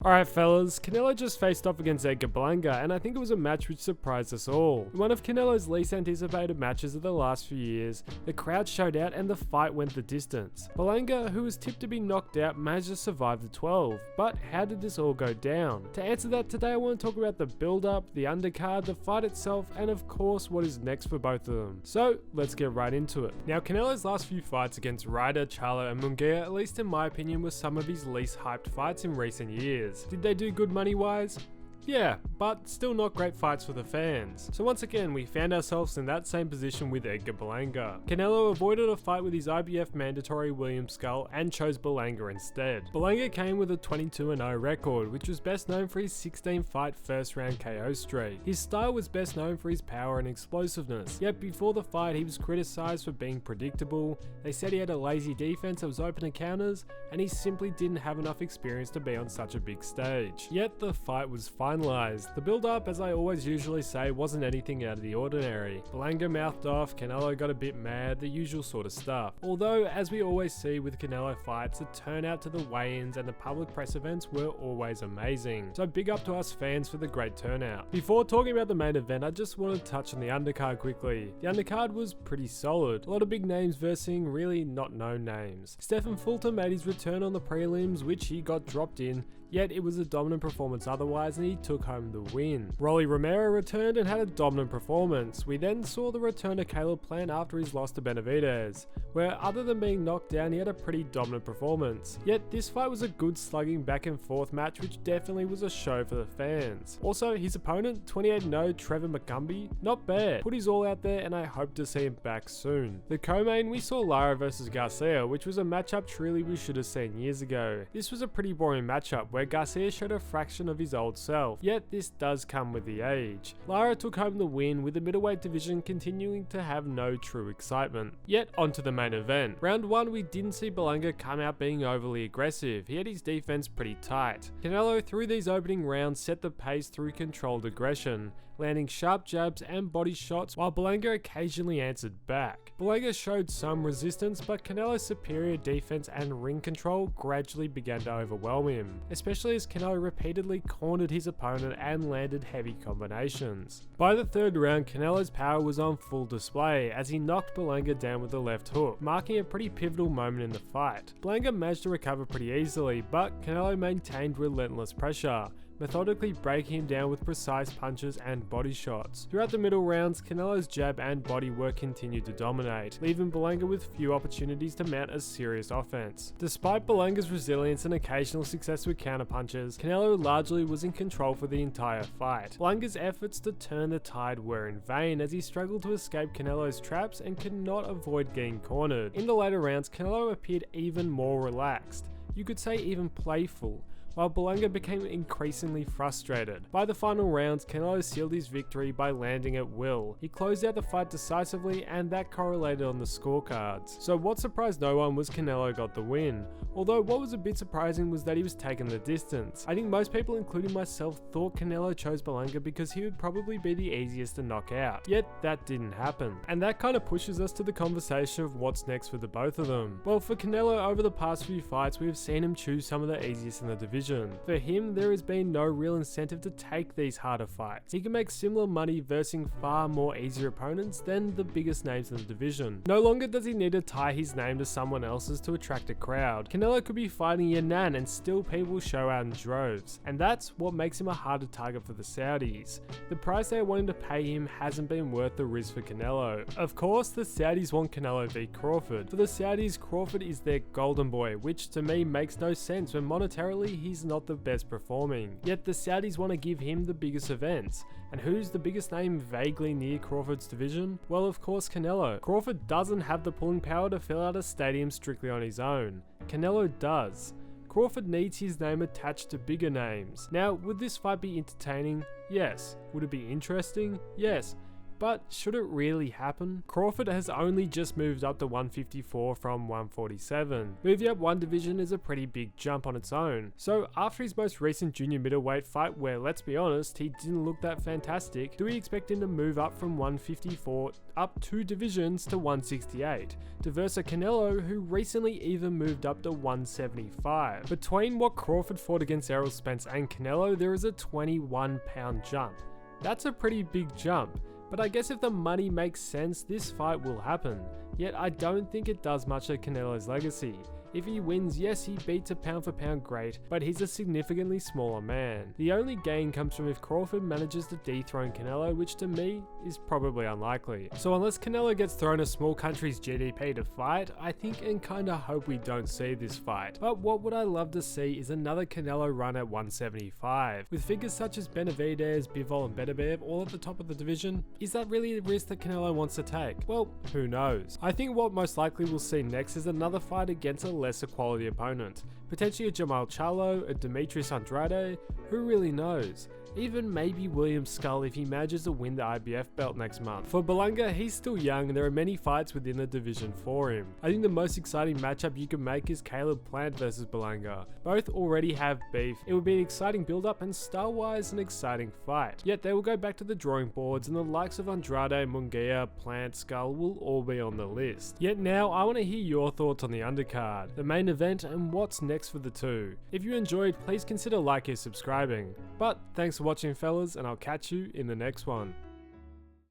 Alright fellas, Canelo just faced off against Edgar Berlanga, and I think it was a match which surprised us all. In one of Canelo's least anticipated matches of the last few years, the crowd showed out and the fight went the distance. Berlanga, who was tipped to be knocked out, managed to survive the 12, but how did this all go down? To answer that today I want to talk about the build-up, the undercard, the fight itself, and of course what is next for both of them. So let's get right into it. Now Canelo's last few fights against Ryder, Charlo and Munguia, at least in my opinion, were some of his least hyped fights in recent years. Did they do good money wise? Yeah, but still not great fights for the fans. So once again, we found ourselves in that same position with Edgar Berlanga. Canelo avoided a fight with his IBF mandatory William Skull and chose Berlanga instead. Berlanga came with a 22-0 record, which was best known for his 16-fight first-round KO streak. His style was best known for his power and explosiveness, yet before the fight he was criticised for being predictable. They said he had a lazy defense that was open to counters, and he simply didn't have enough experience to be on such a big stage. Yet the fight was finalized. The build-up, as I always usually say, wasn't anything out of the ordinary. Berlanga mouthed off, Canelo got a bit mad, the usual sort of stuff. Although, as we always see with Canelo fights, the turnout to the weigh-ins and the public press events were always amazing. So big up to us fans for the great turnout. Before talking about the main event, I just want to touch on the undercard quickly. The undercard was pretty solid. A lot of big names versing really not known names. Stephen Fulton made his return on the prelims, which he got dropped in, yet it was a dominant performance otherwise and he took home the win. Rolly Romero returned and had a dominant performance. We then saw the return of Caleb Plant after his loss to Benavidez, where other than being knocked down he had a pretty dominant performance. Yet this fight was a good slugging back and forth match which definitely was a show for the fans. Also his opponent, 28-0 Trevor McCumbee, not bad. Put his all out there and I hope to see him back soon. The co-main, we saw Lara versus Garcia, which was a matchup truly we should have seen years ago. This was a pretty boring matchup where Garcia showed a fraction of his old self, yet this does come with the age. Lara took home the win with the middleweight division continuing to have no true excitement. Yet onto the main event. Round 1 we didn't see Berlanga come out being overly aggressive, he had his defense pretty tight. Canelo through these opening rounds set the pace through controlled aggression, landing sharp jabs and body shots while Berlanga occasionally answered back. Berlanga showed some resistance, but Canelo's superior defense and ring control gradually began to overwhelm him, especially as Canelo repeatedly cornered his opponent and landed heavy combinations. By the third round, Canelo's power was on full display as he knocked Berlanga down with the left hook, marking a pretty pivotal moment in the fight. Berlanga managed to recover pretty easily, but Canelo maintained relentless pressure, methodically breaking him down with precise punches and body shots. Throughout the middle rounds, Canelo's jab and body work continued to dominate, leaving Berlanga with few opportunities to mount a serious offense. Despite Berlanga's resilience and occasional success with counterpunches, Canelo largely was in control for the entire fight. Berlanga's efforts to turn the tide were in vain as he struggled to escape Canelo's traps and could not avoid getting cornered. In the later rounds, Canelo appeared even more relaxed, you could say even playful, while Berlanga became increasingly frustrated. By the final rounds, Canelo sealed his victory by landing at will. He closed out the fight decisively and that correlated on the scorecards. So what surprised no one was Canelo got the win. Although what was a bit surprising was that he was taking the distance. I think most people, including myself, thought Canelo chose Berlanga because he would probably be the easiest to knock out. Yet that didn't happen. And that kind of pushes us to the conversation of what's next for the both of them. Well, for Canelo over the past few fights, we have seen him choose some of the easiest in the division. For him, there has been no real incentive to take these harder fights. He can make similar money versing far more easier opponents than the biggest names in the division. No longer does he need to tie his name to someone else's to attract a crowd. Canelo could be fighting Yanan and still people show out in droves. And that's what makes him a harder target for the Saudis. The price they are wanting to pay him hasn't been worth the risk for Canelo. Of course, the Saudis want Canelo v Crawford. For the Saudis, Crawford is their golden boy, which to me makes no sense when monetarily he's not the best performing. Yet the Saudis want to give him the biggest events. And who's the biggest name vaguely near Crawford's division? Well, of course Canelo. Crawford doesn't have the pulling power to fill out a stadium strictly on his own. Canelo does. Crawford needs his name attached to bigger names. Now, would this fight be entertaining? Yes. Would it be interesting? Yes. but should it really happen? Crawford has only just moved up to 154 from 147. Moving up one division is a pretty big jump on its own. So after his most recent junior middleweight fight, where let's be honest, he didn't look that fantastic, do we expect him to move up from 154 up 2 divisions to 168 to verse a Canelo who recently even moved up to 175? Between what Crawford fought against Errol Spence and Canelo, there is a 21-pound jump. That's a pretty big jump, but I guess if the money makes sense, this fight will happen. Yet I don't think it does much to Canelo's legacy. If he wins, yes, he beats a pound for pound great, but he's a significantly smaller man. The only gain comes from if Crawford manages to dethrone Canelo, which to me is probably unlikely. So unless Canelo gets thrown a small country's GDP to fight, I think and kinda hope we don't see this fight. But what would I love to see is another Canelo run at 175. With figures such as Benavidez, Bivol and Benavidez all at the top of the division, is that really the risk that Canelo wants to take? Well, who knows? I think what most likely we'll see next is another fight against a lesser quality opponent. Potentially a Jamal Charlo, a Dimitri Andrade, who really knows? Even maybe William Skull if he manages to win the IBF belt next month. For Berlanga, he's still young and there are many fights within the division for him. I think the most exciting matchup you can make is Caleb Plant versus Berlanga. Both already have beef. It would be an exciting build-up and style-wise an exciting fight. Yet they will go back to the drawing boards and the likes of Andrade, Munguia, Plant, Skull will all be on the list. Yet now I want to hear your thoughts on the undercard, the main event and what's next for the two. If you enjoyed, please consider liking and subscribing. But thanks for watching fellas, and I'll catch you in the next one.